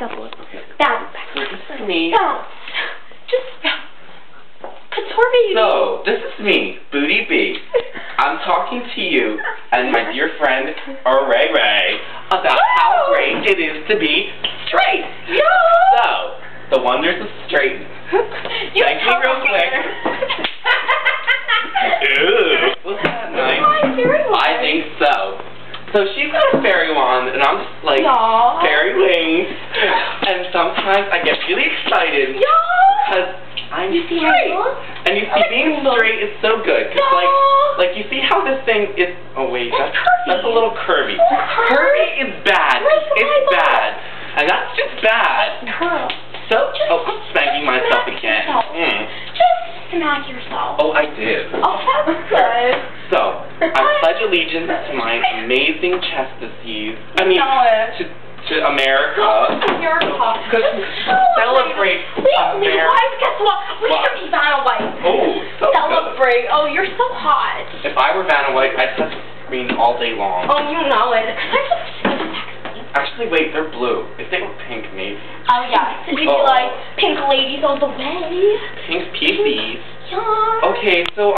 Double it. Okay. Bounce. So this is me. Bounce. Just bounce. Couture baby. So, this is me, Booty B. I'm talking to you and my dear friend, Ray Ray, about how great it is to be straight. Yeah. So, the wonders of straight. Thank you real quick. Ew. Wasn't that nice? I think so. So she's got a fairy wand, and I'm just like, Aww. fairy wings. And sometimes I get really excited because I'm straight. And you see, being straight is so good. Because, like you see how this thing is, oh wait, that's a little curvy. Curvy is bad. It's bad. And that's just bad. So, I'm spanking myself again. Just smack yourself. Oh, I did. Oh, that's good. So, I pledge allegiance to my amazing chastisies. I mean, to America. Because celebrate America. Guys, guess what? We should be Vanna White. Oh, so celebrate. Good. Oh, you're so hot. If I were Vanna White, I'd touch the screen all day long. Oh, you know it. Actually, wait, they're blue. If they were pink, maybe. Oh, yeah. So you'd be like, pink ladies all the way. Pink peepees. Yeah. Okay, so